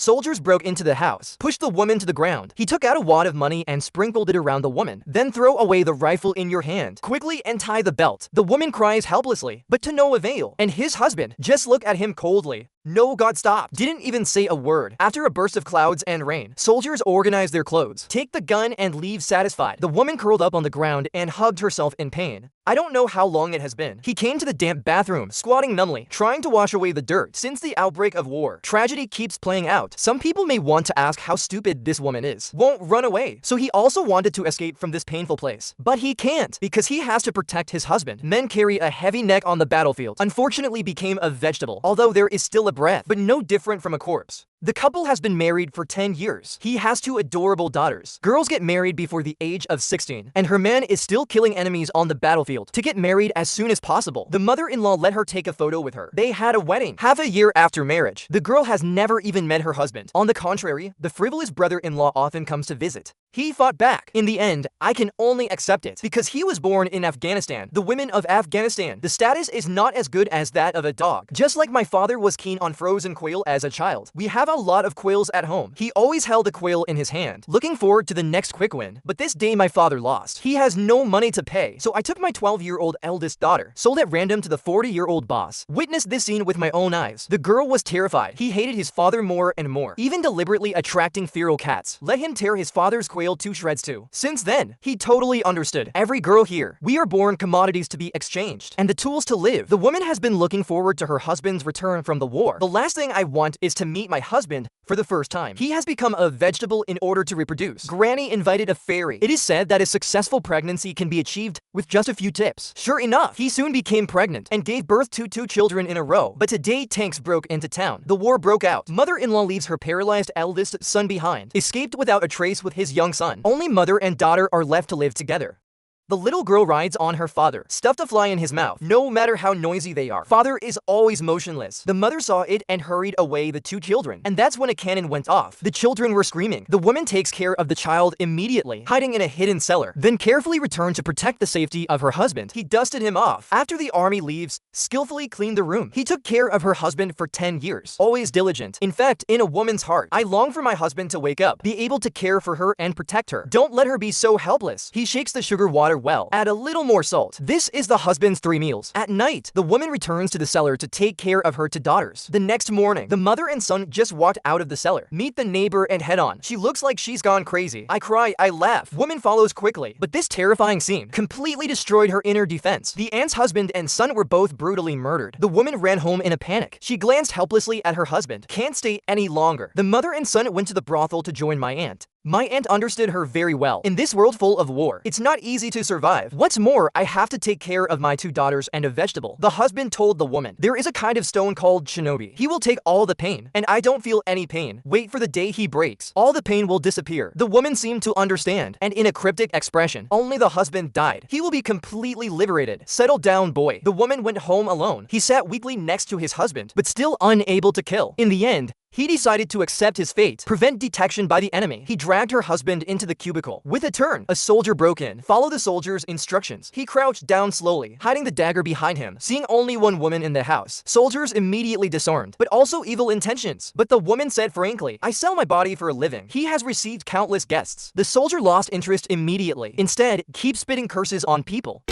Soldiers broke into the house, pushed the woman to the ground. He took out a wad of money and sprinkled it around the woman. Then throw away the rifle in your hand quickly and tie the belt. The woman cries helplessly, but to no avail. And his husband just looked at him coldly. No, God, stop. Didn't even say a word. After a burst of clouds and rain, soldiers organized their clothes, take the gun, and leave satisfied. The woman curled up on the ground and hugged herself in pain. I don't know how long it has been. He came to the damp bathroom, squatting numbly, trying to wash away the dirt. Since the outbreak of war, tragedy keeps playing out. Some people may want to ask how stupid this woman is. Won't run away. So he also wanted to escape from this painful place. But he can't, because he has to protect his husband. Men carry a heavy neck on the battlefield. Unfortunately became a vegetable, although there is still a breath, but no different from a corpse. The couple has been married for 10 years. He has 2 adorable daughters. Girls get married before the age of 16, and her man is still killing enemies on the battlefield to get married as soon as possible. The mother-in-law let her take a photo with her. They had a wedding half a year after marriage. The girl has never even met her husband. On the contrary, the frivolous brother-in-law often comes to visit. He fought back. In the end, I can only accept it because he was born in Afghanistan. The women of Afghanistan, the status is not as good as that of a dog. Just like my father was keen on frozen quail as a child. We have a lot of quails at home. He always held a quail in his hand, looking forward to the next quick win. But this day my father lost. He has no money to pay, so I took my 12-year-old eldest daughter, sold at random to the 40-year-old boss. Witnessed this scene with my own eyes. The girl was terrified. He hated his father more and more, even deliberately attracting feral cats. Let him tear his father's quail to shreds too. Since then, he totally understood. Every girl here, we are born commodities to be exchanged, and the tools to live. The woman has been looking forward to her husband's return from the war. The last thing I want is to meet my husband for the first time. He has become a vegetable in order to reproduce. Granny invited a fairy. It is said that a successful pregnancy can be achieved with just a few tips. Sure enough, he soon became pregnant and gave birth to 2 children in a row. But today, tanks broke into town. The war broke out. Mother-in-law leaves her paralyzed eldest son behind, escaped without a trace with his young son. Only mother and daughter are left to live together. The little girl rides on her father, stuffed a fly in his mouth. No matter how noisy they are, father is always motionless. The mother saw it and hurried away the 2 children. And that's when a cannon went off. The children were screaming. The woman takes care of the child immediately, hiding in a hidden cellar, then carefully returned to protect the safety of her husband. He dusted him off. After the army leaves, skillfully cleaned the room. He took care of her husband for 10 years. Always diligent. In fact, in a woman's heart, I long for my husband to wake up, be able to care for her and protect her. Don't let her be so helpless. He shakes the sugar water well. Add a little more salt. This is the husband's 3 meals. At night, the woman returns to the cellar to take care of her 2 daughters. The next morning, the mother and son just walked out of the cellar. Meet the neighbor and head on. She looks like she's gone crazy. I cry, I laugh. Woman follows quickly. But this terrifying scene completely destroyed her inner defense. The aunt's husband and son were both brutally murdered. The woman ran home in a panic. She glanced helplessly at her husband. Can't stay any longer. The mother and son went to the brothel to join my aunt. My aunt understood her very well. In this world full of war, it's not easy to survive. What's more, I have to take care of my 2 daughters and a vegetable. The husband told the woman, there is a kind of stone called shinobi. He will take all the pain, and I don't feel any pain. Wait for the day he breaks. All the pain will disappear. The woman seemed to understand, and in a cryptic expression, only the husband died. He will be completely liberated. Settle down, boy. The woman went home alone. He sat weakly next to his husband, but still unable to kill. In the end, he decided to accept his fate, prevent detection by the enemy. He dragged her husband into the cubicle. With a turn, a soldier broke in. Follow the soldier's instructions. He crouched down slowly, hiding the dagger behind him. Seeing only one woman in the house, soldiers immediately disarmed, but also evil intentions. But the woman said frankly, I sell my body for a living. He has received countless guests. The soldier lost interest immediately. Instead, keep spitting curses on people.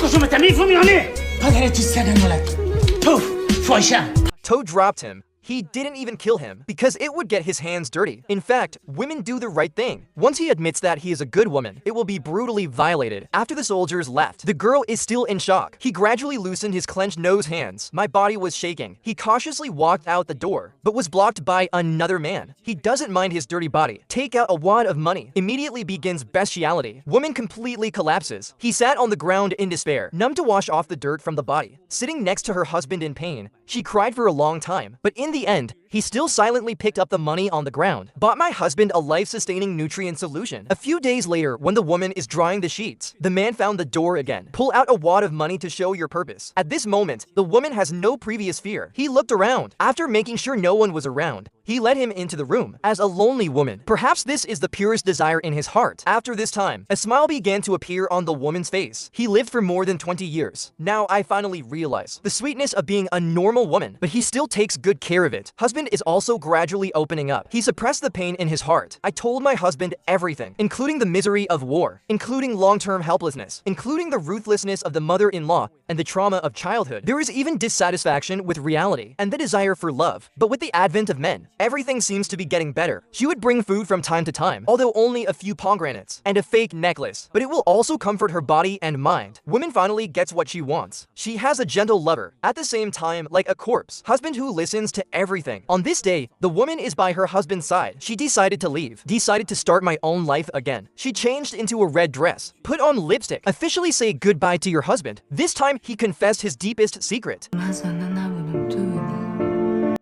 Toad dropped him. He didn't even kill him because it would get his hands dirty. In fact, women do the right thing. Once he admits that he is a good woman, it will be brutally violated. After the soldiers left, the girl is still in shock. He gradually loosened his clenched nose hands. My body was shaking. He cautiously walked out the door, but was blocked by another man. He doesn't mind his dirty body. Take out a wad of money. Immediately begins bestiality. Woman completely collapses. He sat on the ground in despair, numb to wash off the dirt from the body. Sitting next to her husband in pain, she cried for a long time, but in the end, he still silently picked up the money on the ground, bought my husband a life-sustaining nutrient solution. A few days later, when the woman is drying the sheets, the man found the door again. Pull out a wad of money to show your purpose. At this moment, the woman has no previous fear. He looked around. After making sure no one was around, he led him into the room as a lonely woman. Perhaps this is the purest desire in his heart. After this time, a smile began to appear on the woman's face. He lived for more than 20 years. Now I finally realize the sweetness of being a normal woman, but he still takes good care of it. Husband husband is also gradually opening up. He suppressed the pain in his heart. I told my husband everything, including the misery of war, including long-term helplessness, including the ruthlessness of the mother-in-law, and the trauma of childhood. There is even dissatisfaction with reality and the desire for love. But with the advent of men, everything seems to be getting better. She would bring food from time to time, although only a few pomegranates, and a fake necklace. But it will also comfort her body and mind. Woman finally gets what she wants. She has a gentle lover, at the same time like a corpse, husband who listens to everything. On this day, the woman is by her husband's side. She decided to leave, decided to start my own life again. She changed into a red dress, put on lipstick, officially say goodbye to your husband. This time, he confessed his deepest secret.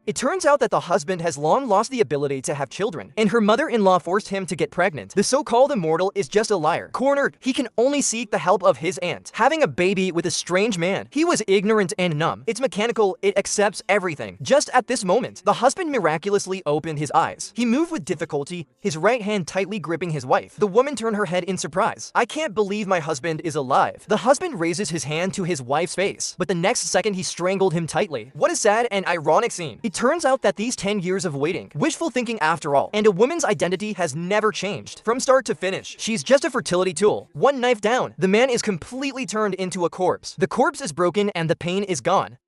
It turns out that the husband has long lost the ability to have children, and her mother-in-law forced him to get pregnant. The so-called immortal is just a liar. Cornered, he can only seek the help of his aunt. Having a baby with a strange man, he was ignorant and numb. It's mechanical, it accepts everything. Just at this moment, the husband miraculously opened his eyes. He moved with difficulty, his right hand tightly gripping his wife. The woman turned her head in surprise. I can't believe my husband is alive. The husband raises his hand to his wife's face, but the next second he strangled him tightly. What a sad and ironic scene. It turns out that these 10 years of waiting, wishful thinking after all, and a woman's identity has never changed. From start to finish, she's just a fertility tool. One knife down, the man is completely turned into a corpse. The corpse is broken and the pain is gone.